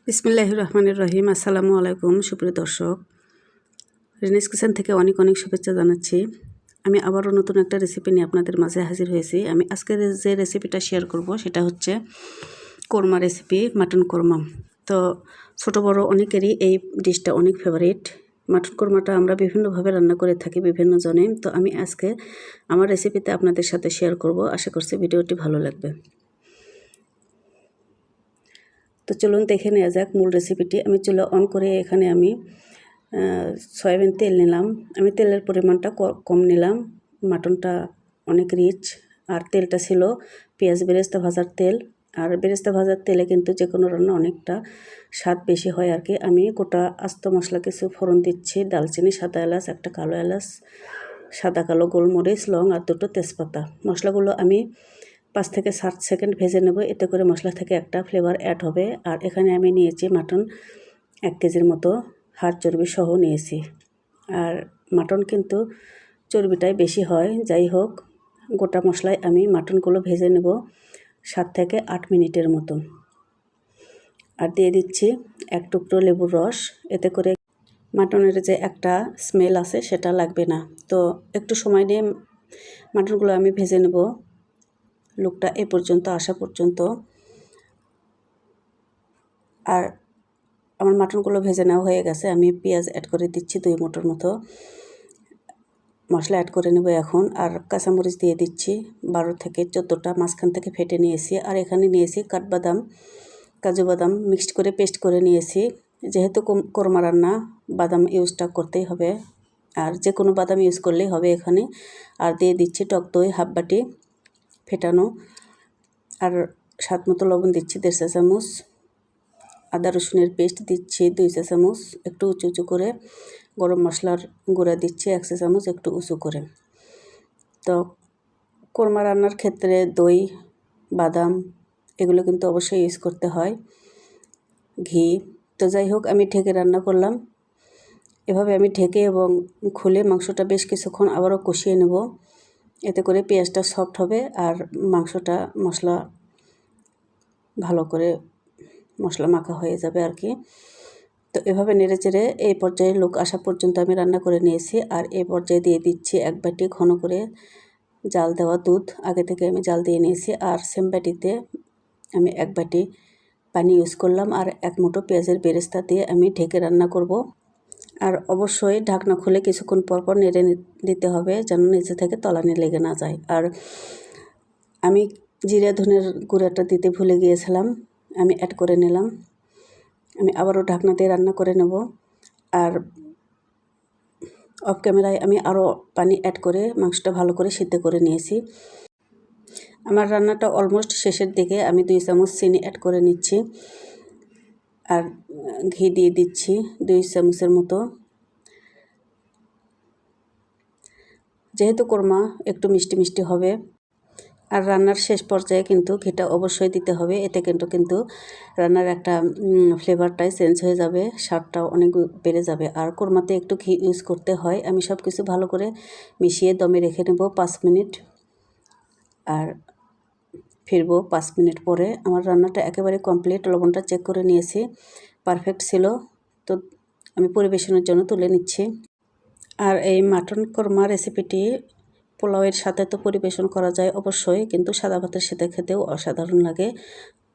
বিসমিল্লাহির রহমানির রহিম। আসসালামু আলাইকুম সুপ্রিয় দর্শক, রেনিস কিচেন থেকে অনেক অনেক শুভেচ্ছা জানাচ্ছি। আমি আবারও নতুন একটা রেসিপি নিয়ে আপনাদের মাঝে হাজির হয়েছি। আমি আজকে যে রেসিপিটা শেয়ার করব সেটা হচ্ছে কোরমা রেসিপি, মাটন কোরমা। তো ছোট বড় অনেকেরই এই ডিশটা অনেক ফেভারিট। মাটন কোরমাটা আমরা বিভিন্নভাবে রান্না করে থাকি বিভিন্ন জনে। তো আমি আজকে আমার রেসিপিতে আপনাদের সাথে শেয়ার করব। আশা করছি ভিডিওটি ভালো লাগবে। তো চলুন দেখে নেওয়া যাক মূল রেসিপিটি। আমি চুলা অন করে এখানে আমি সয়াবিন তেল নিলাম। আমি তেলের পরিমাণটা কম নিলাম। মাটনটা অনেক রিচ, আর তেলটা ছিল পেঁয়াজ বেরেস্তা ভাজার তেল। আর বেরেস্তা ভাজার তেলে কিন্তু যে কোনো রান্না অনেকটা স্বাদ বেশি হয় আর কি। আমি গোটা আস্ত মশলা কিছু ফোড়ন দিচ্ছি, দালচিনি, সাদা এলাচ, একটা কালো এলাচ, সাদা কালো গোলমরিচ, লং আর দুটো তেজপাতা। মশলাগুলো আমি 5 থেকে 7 সেকেন্ড ভেজে নেব, এতে করে মশলা থেকে একটা ফ্লেভার অ্যাড হবে। আর এখানে আমি নিয়েছি মাটন 1 কেজির মতো, হাড় চর্বি সহ নিয়েছি। আর মাটন কিন্তু চর্বিটাই বেশি হয়। যাই হোক, গোটা মশলায় আমি মাটনগুলো ভেজে নেব 7 থেকে 8 মিনিটের মতো। আর দিয়ে দিচ্ছি 1 টুকরো লেবুর রস, এতে করে মাটনের যে একটা স্মেল আছে সেটা লাগবে না। তো একটু সময় নিয়ে মাটনগুলো আমি ভেজে নেব লুকটা এ পর্যন্ত আসা পর্যন্ত। আর আমার মাটনগুলো ভেজে নেওয়া হয়ে গেছে। আমি পেঁয়াজ অ্যাড করে দিচ্ছি 2 মুঠোর মতো। মশলা অ্যাড করে নেব এখন। আর কাঁচামরিচ দিয়ে দিচ্ছি 12 থেকে 14টা, মাঝখান থেকে ফেটে নিয়েছি। আর এখানে নিয়েছি কাঠবাদাম, কাজু বাদাম মিক্সড করে পেস্ট করে নিয়েছি। যেহেতু কোরমা রান্না, বাদাম ইউজটা করতেই হবে, আর যে কোনো বাদাম ইউজ করলেই হবে এখানে। আর দিয়ে দিচ্ছি টক দই হাফ বাটি ফেটানো। আর স্বাদ মতো লবণ দিচ্ছি 1.5 চা চামচ। আদা রসুনের পেস্ট দিচ্ছি 2 চা চামচ, একটু উঁচু উঁচু করে। গরম মশলার গুঁড়া দিচ্ছি 1 চা চামচ, একটু উঁচু করে। তো কোরমা রান্নার ক্ষেত্রে দই, বাদাম এগুলো কিন্তু অবশ্যই ইউজ করতে হয়, ঘি। তো যাই হোক, আমি ঢেকে রান্না করলাম। এভাবে আমি ঢেকে এবং খুলে মাংসটা বেশ কিছুক্ষণ আবারও কষিয়ে নেব, এতে করে পেঁয়াজটা সফট হবে আর মাংসটা ভালো করে মশলা মাখা হয়ে যাবে আর কি। তো এভাবে নেড়ে চেড়ে এই পর্যায়ে লোক আসা পর্যন্ত আমি রান্না করে নিয়েছি। আর এই পর্যায়ে দিয়ে দিচ্ছি 1 বাটি ঘন করে জাল দেওয়া দুধ। আগে থেকে আমি জাল দিয়ে নিয়েছি। আর সেম বাটিতে আমি 1 বাটি পানি ইউজ করলাম। আর 1 মুঠো পেঁয়াজের বেরেস্তা দিয়ে আমি ঢেকে রান্না করব। আর অবশ্যই ঢাকনা খুলে কিছুক্ষণ পর নেড়ে দিতে হবে, যেন নিচে থেকে তলানি লেগে না যায়। আর আমি জিরা ধনের গুঁড়াটা দিতে ভুলে গিয়েছিলাম, আমি অ্যাড করে নিলাম। আমি আবারও ঢাকনা দিয়ে রান্না করে নেব। আর অফ ক্যামেরায় আমি আরও পানি অ্যাড করে মাংসটা ভালো করে সিদ্ধ করে নিয়েছি। আমার রান্নাটা অলমোস্ট শেষের দিকে। আমি 2 চামচ চিনি অ্যাড করে নিচ্ছি। আর ঘি দিয়ে দিচ্ছি 2 চামচের মতো। যেহেতু কোরমা একটু মিষ্টি মিষ্টি হবে, আর রান্নার শেষ পর্যায়ে কিন্তু ঘিটা অবশ্যই দিতে হবে। এতে কিন্তু রান্নার একটা ফ্লেভারটাই চেঞ্জ হয়ে যাবে, স্বাদটাও অনেক বেড়ে যাবে। আর কোরমাতে একটু ঘি ইউজ করতে হয়। আমি সব কিছু ভালো করে মিশিয়ে দমে রেখে নেব 5 মিনিট। আর ফিরবো 5 মিনিট পরে। আমার রান্নাটা একেবারে কমপ্লিট। লবণটা চেক করে নিয়েছি, পারফেক্ট ছিল। তো আমি পরিবেশনের জন্য তুলে নিচ্ছি। আর এই মাটন কোরমা রেসিপিটি পোলাওয়ের সাথে তো পরিবেশন করা যায় অবশ্যই, কিন্তু সাদা ভাতের সাথে খেতেও অসাধারণ লাগে।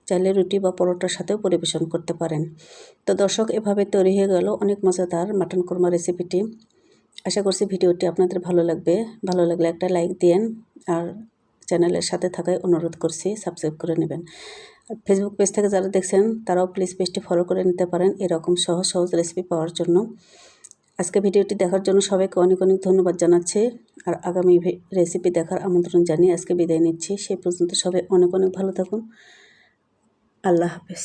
চাইলে রুটি বা পরোটার সাথেও পরিবেশন করতে পারেন। তো দর্শক, এভাবে তৈরি হয়ে গেল অনেক মজাদার মাটন কোরমা রেসিপিটি। আশা করছি ভিডিওটি আপনাদের ভালো লাগবে। ভালো লাগলে একটা লাইক দিন। আর চ্যানেলের সাথে থাকায় অনুরোধ করছি, সাবস্ক্রাইব করে নেবেন। আর ফেসবুক পেজ থেকে যারা দেখছেন তারাও প্লিজ পেজটি ফলো করে নিতে পারেন এরকম সহজ সহজ রেসিপি পাওয়ার জন্য। আজকে ভিডিওটি দেখার জন্য সবাইকে অনেক অনেক ধন্যবাদ জানাচ্ছি। আর আগামী রেসিপি দেখার আমন্ত্রণ জানিয়ে আজকে বিদায় নিচ্ছি। সেই পর্যন্ত সবাই অনেক অনেক ভালো থাকুন। আল্লাহ হাফেজ।